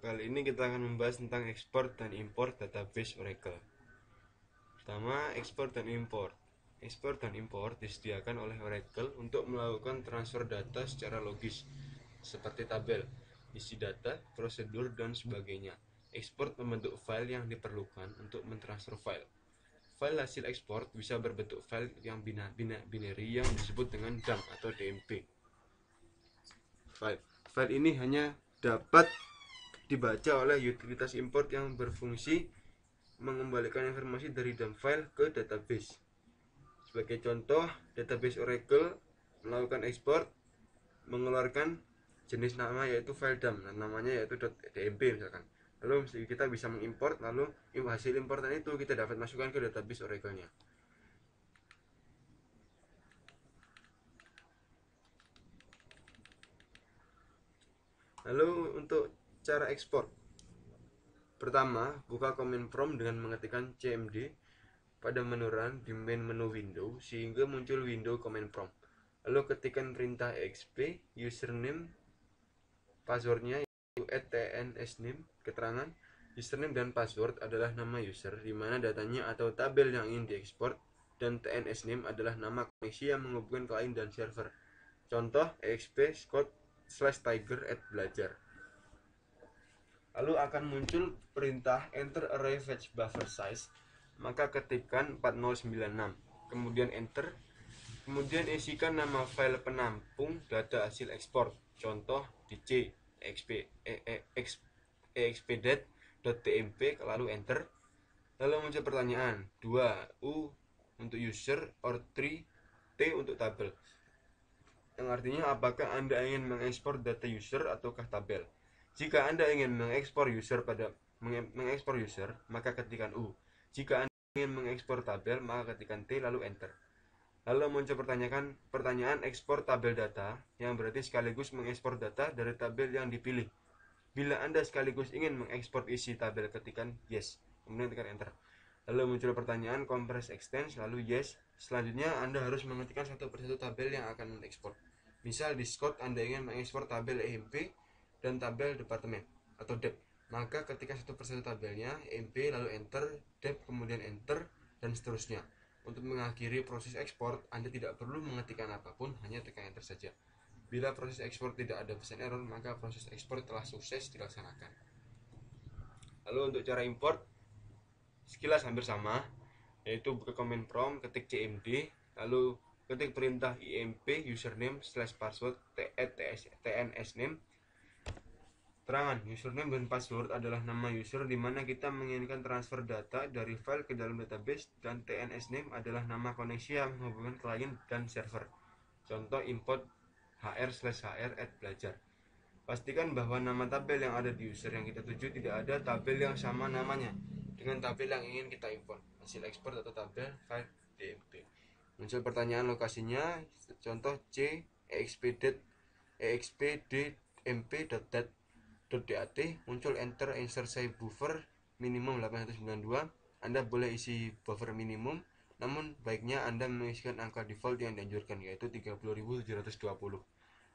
kali ini kita akan membahas tentang ekspor dan impor database Oracle. Pertama, ekspor dan impor. Ekspor dan impor disediakan oleh Oracle untuk melakukan transfer data secara logis, seperti tabel, isi data, prosedur, dan sebagainya. Ekspor membentuk file yang diperlukan untuk mentransfer file. File hasil ekspor bisa berbentuk file yang binary yang disebut dengan dump atau DMP. File ini hanya dapat dibaca oleh utilitas import yang berfungsi mengembalikan informasi dari dump file ke database. Sebagai contoh, database Oracle melakukan ekspor mengeluarkan jenis nama yaitu file dump, namanya yaitu .dmp misalkan. Lalu kita bisa mengimport, lalu hasil importan itu kita dapat masukkan ke database Oracle-nya. Lalu untuk cara ekspor, pertama, buka command prompt dengan mengetikkan cmd pada menu run di main menu window sehingga muncul window command prompt. Lalu ketikkan perintah exp username, passwordnya yaitu @tnsname. Keterangan username dan password adalah nama user di mana datanya atau tabel yang ingin diekspor, dan tnsname adalah nama koneksi yang menghubungkan klien dan server. Contoh exp /tiger@belajar. Lalu akan muncul perintah enter array fetch buffer size, maka ketikkan 4096, kemudian enter, kemudian isikan nama file penampung data hasil ekspor, contoh dc expedate.tmp, lalu enter. Lalu muncul pertanyaan 2 U untuk user or 3 T untuk tabel, yang artinya apakah Anda ingin mengekspor data user ataukah tabel. Jika Anda ingin mengekspor user maka ketikkan U. Jika Anda ingin mengekspor tabel, maka ketikkan T lalu enter. Lalu muncul pertanyaan ekspor tabel data, yang berarti sekaligus mengekspor data dari tabel yang dipilih. Bila Anda sekaligus ingin mengekspor isi tabel, ketikkan yes, kemudian tekan enter. Lalu muncul pertanyaan compress extends, lalu yes. Selanjutnya Anda harus mengetikkan satu persatu tabel yang akan mengekspor. Misal di Scott Anda ingin mengekspor tabel EMP dan tabel departemen atau dep, maka ketika satu persatu tabelnya EMP lalu enter, dep kemudian enter, dan seterusnya. Untuk mengakhiri proses ekspor, Anda tidak perlu mengetikkan apapun, hanya tekan enter saja. Bila proses ekspor tidak ada pesan error, maka proses ekspor telah sukses dilaksanakan. Lalu untuk cara import, sekilas hampir sama, yaitu buka command prompt, ketik cmd, lalu ketik perintah imp username /password tnsname. Terangan, username dan password adalah nama user di mana kita menginginkan transfer data dari file ke dalam database, dan tnsname adalah nama koneksi yang menghubungkan klien dan server. Contoh import hr/hr@belajar. Pastikan bahwa nama tabel yang ada di user yang kita tuju tidak ada tabel yang sama namanya dengan tabel yang ingin kita import. Hasil ekspor atau tabel file DMP. Muncul pertanyaan lokasinya, contoh C expd.mp.dat. Muncul enter insert size buffer minimum 892. Anda boleh isi buffer minimum, namun baiknya Anda mengisikan angka default yang dianjurkan, yaitu 30.720.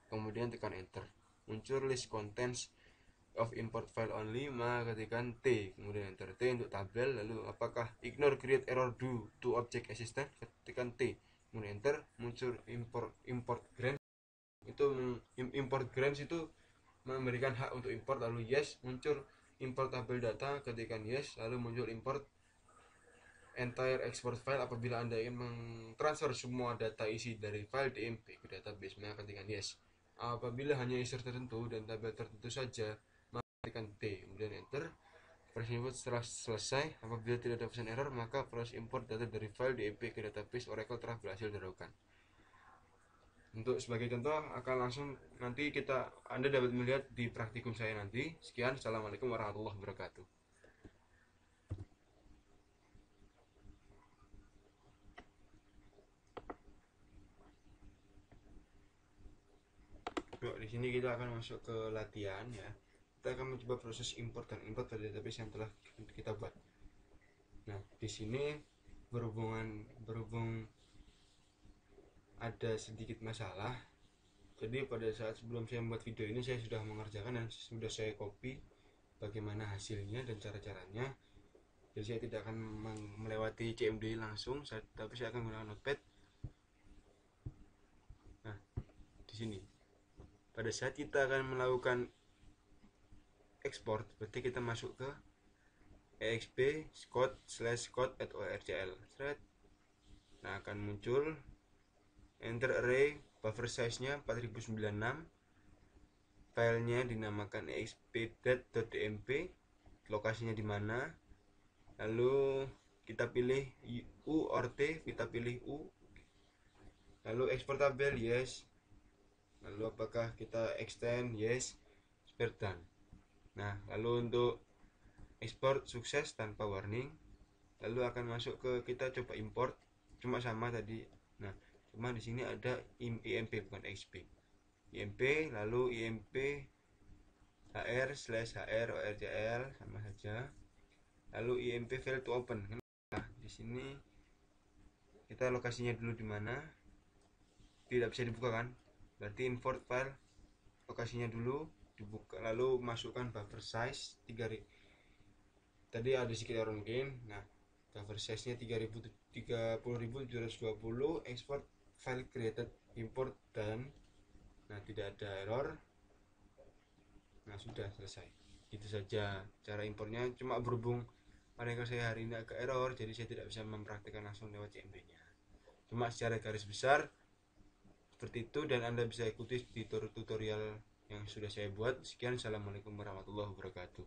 Kemudian tekan enter. Muncul list contents of import file only, maka ketikkan T, kemudian enter. T untuk tabel. Lalu apakah ignore create error due to object assistant, ketikkan T, kemudian enter. Muncul import grants, itu import grants itu memberikan hak untuk import, lalu yes. Muncul import tabel data, ketikkan yes, lalu muncul import entire export file. Apabila Anda ingin mentransfer semua data isi dari file DMP ke database, maka ketikkan yes. Apabila hanya user tertentu dan tabel tertentu saja, maka ketikkan T, kemudian enter. Proses import setelah selesai. Apabila tidak ada pesan error, maka proses import data dari file DMP ke database Oracle telah berhasil dilakukan. Untuk sebagai contoh akan langsung nanti Anda dapat melihat di praktikum saya nanti. Sekian, assalamualaikum warahmatullahi wabarakatuh. Di sini kita akan masuk ke latihan ya. Kita akan mencoba proses import dan import pada database yang telah kita buat. Nah, di sini berhubung ada sedikit masalah. Jadi pada saat sebelum saya membuat video ini, saya sudah mengerjakan dan sudah saya copy bagaimana hasilnya dan cara-caranya. Jadi saya tidak akan melewati CMD langsung, tapi saya akan menggunakan notepad. Nah, di sini pada saat kita akan melakukan ekspor, berarti kita masuk ke exp code/code@orgl. Nah, akan muncul enter array buffer size-nya 4096. Filenya dinamakan exp.dmp, lokasinya di mana. Lalu kita pilih U or T, kita pilih U. Lalu export tabel, yes. Lalu apakah kita extend, yes. Seperti done. Nah, lalu untuk export sukses tanpa warning. Lalu akan masuk ke, kita coba import, cuma sama tadi. Nah, cuma di sini ada imp bukan xp. imp, lalu imp hr/hr orgl sama saja. Lalu imp fail to open. Nah, di sini kita lokasinya dulu di mana, tidak bisa dibuka kan, berarti import file, lokasinya dulu dibuka, lalu masukkan buffer size 3000. Tadi ada sedikit error mungkin. Nah, buffer size nya 30.720, export file created, import dan nah tidak ada error. Nah, sudah selesai. Itu saja cara importnya. Cuma berhubung pada saya hari ini agak error, jadi saya tidak bisa mempraktikkan langsung lewat CMD nya. Cuma secara garis besar seperti itu, dan Anda bisa ikuti di tutorial yang sudah saya buat. Sekian, assalamualaikum warahmatullahi wabarakatuh.